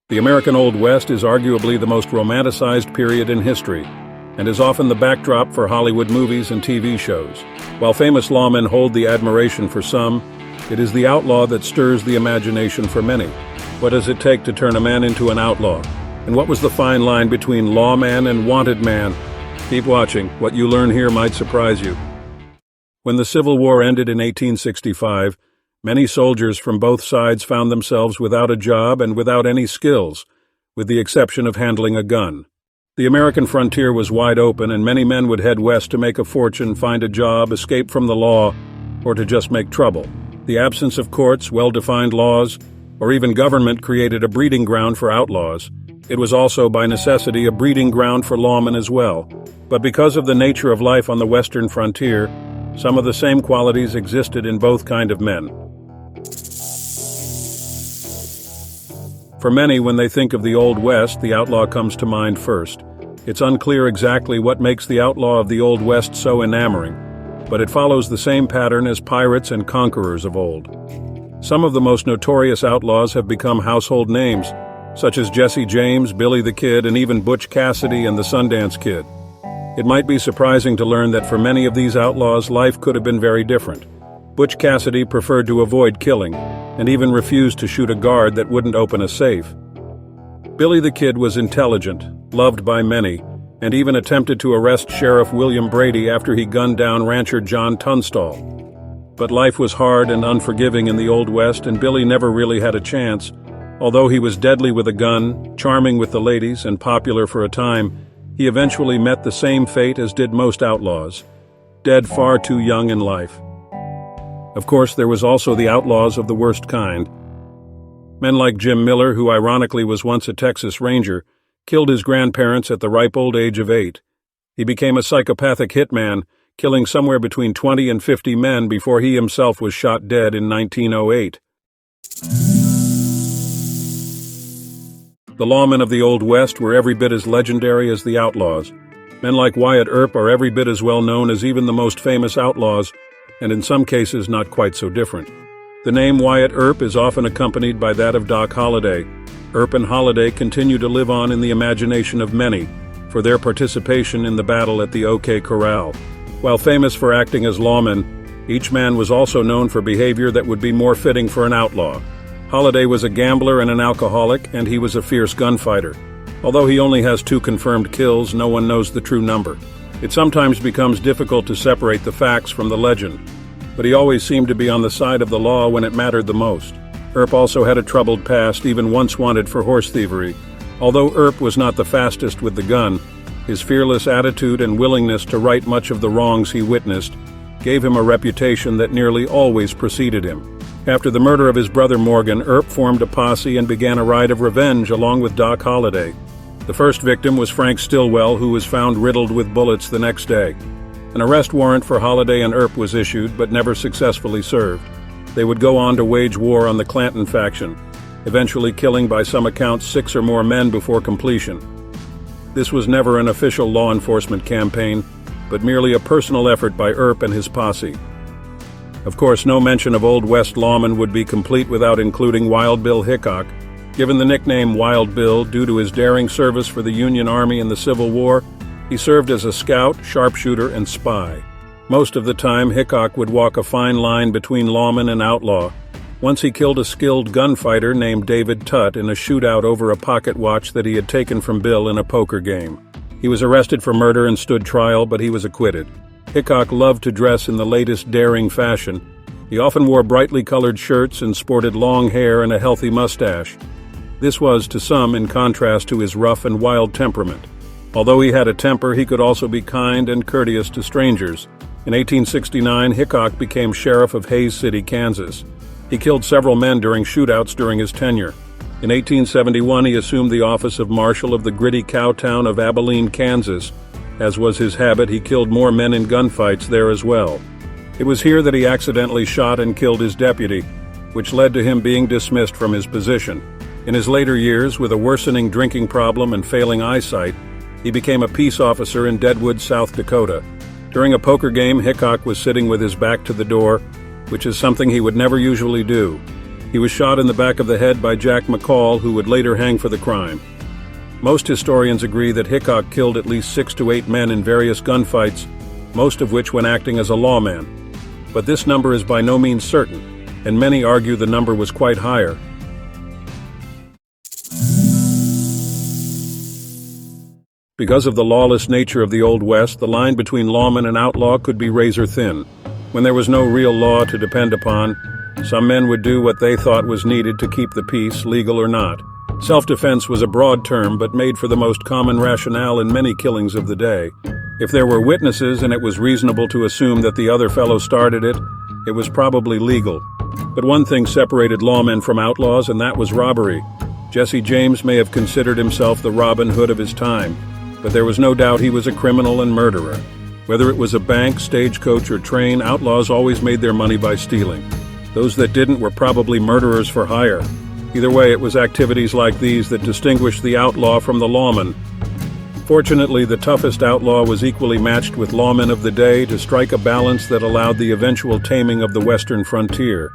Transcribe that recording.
The American Old West is arguably the most romanticized period in history, and is often the backdrop for Hollywood movies and TV shows. While famous lawmen hold the admiration for some, it is the outlaw that stirs the imagination for many. What does it take to turn a man into an outlaw? And what was the fine line between lawman and wanted man? Keep watching. What you learn here might surprise you. When the Civil War ended in 1865, many soldiers from both sides found themselves without a job and without any skills, with the exception of handling a gun. The American frontier was wide open, and many men would head west to make a fortune, find a job, escape from the law, or to just make trouble. The absence of courts, well-defined laws, or even government created a breeding ground for outlaws. It was also, by necessity, a breeding ground for lawmen as well. But because of the nature of life on the western frontier, some of the same qualities existed in both kind of men. For many, when they think of the Old West, the outlaw comes to mind first. It's unclear exactly what makes the outlaw of the Old West so enamoring, but it follows the same pattern as pirates and conquerors of old. Some of the most notorious outlaws have become household names, such as Jesse James, Billy the Kid, and even Butch Cassidy and the Sundance Kid. It might be surprising to learn that for many of these outlaws, life could have been very different. Butch Cassidy preferred to avoid killing, and even refused to shoot a guard that wouldn't open a safe. Billy the Kid was intelligent, loved by many, and even attempted to arrest Sheriff William Brady after he gunned down rancher John Tunstall. But life was hard and unforgiving in the Old West, and Billy never really had a chance. Although he was deadly with a gun, charming with the ladies, and popular for a time, he eventually met the same fate as did most outlaws, dead far too young in life. Of course, there was also the outlaws of the worst kind. Men like Jim Miller, who ironically was once a Texas Ranger, killed his grandparents at the ripe old age of 8. He became a psychopathic hitman, killing somewhere between 20 and 50 men before he himself was shot dead in 1908. The lawmen of the Old West were every bit as legendary as the outlaws. Men like Wyatt Earp are every bit as well known as even the most famous outlaws, and in some cases not quite so different. The name Wyatt Earp is often accompanied by that of Doc Holliday. Earp and Holliday continue to live on in the imagination of many for their participation in the battle at the OK Corral. While famous for acting as lawmen, each man was also known for behavior that would be more fitting for an outlaw. Holliday was a gambler and an alcoholic, and he was a fierce gunfighter. Although he only has 2 confirmed kills, no one knows the true number. It sometimes becomes difficult to separate the facts from the legend, but he always seemed to be on the side of the law when it mattered the most. Earp also had a troubled past, even once wanted for horse thievery. Although Earp was not the fastest with the gun, his fearless attitude and willingness to right much of the wrongs he witnessed gave him a reputation that nearly always preceded him. After the murder of his brother Morgan, Earp formed a posse and began a ride of revenge along with Doc Holliday. The first victim was Frank Stillwell, who was found riddled with bullets the next day. An arrest warrant for Holliday and Earp was issued, but never successfully served. They would go on to wage war on the Clanton faction, eventually killing by some accounts 6 or more men before completion. This was never an official law enforcement campaign, but merely a personal effort by Earp and his posse. Of course, no mention of Old West lawmen would be complete without including Wild Bill Hickok. Given the nickname Wild Bill due to his daring service for the Union Army in the Civil War, he served as a scout, sharpshooter, and spy. Most of the time, Hickok would walk a fine line between lawman and outlaw. Once he killed a skilled gunfighter named David Tutt in a shootout over a pocket watch that he had taken from Bill in a poker game. He was arrested for murder and stood trial, but he was acquitted. Hickok loved to dress in the latest daring fashion. He often wore brightly colored shirts and sported long hair and a healthy mustache. This was, to some, in contrast to his rough and wild temperament. Although he had a temper, he could also be kind and courteous to strangers. In 1869, Hickok became sheriff of Hays City, Kansas. He killed several men during shootouts during his tenure. In 1871, he assumed the office of marshal of the gritty cow town of Abilene, Kansas. As was his habit, he killed more men in gunfights there as well. It was here that he accidentally shot and killed his deputy, which led to him being dismissed from his position. In his later years, with a worsening drinking problem and failing eyesight, he became a peace officer in Deadwood, South Dakota. During a poker game, Hickok was sitting with his back to the door, which is something he would never usually do. He was shot in the back of the head by Jack McCall, who would later hang for the crime. Most historians agree that Hickok killed at least 6 to 8 men in various gunfights, most of which when acting as a lawman. But this number is by no means certain, and many argue the number was quite higher. Because of the lawless nature of the Old West, the line between lawman and outlaw could be razor thin. When there was no real law to depend upon, some men would do what they thought was needed to keep the peace, legal or not. Self-defense was a broad term, but made for the most common rationale in many killings of the day. If there were witnesses and it was reasonable to assume that the other fellow started it, it was probably legal. But one thing separated lawmen from outlaws, and that was robbery. Jesse James may have considered himself the Robin Hood of his time, but there was no doubt he was a criminal and murderer. Whether it was a bank, stagecoach, or train, outlaws always made their money by stealing. Those that didn't were probably murderers for hire. Either way, it was activities like these that distinguished the outlaw from the lawman. Fortunately, the toughest outlaw was equally matched with lawmen of the day to strike a balance that allowed the eventual taming of the western frontier.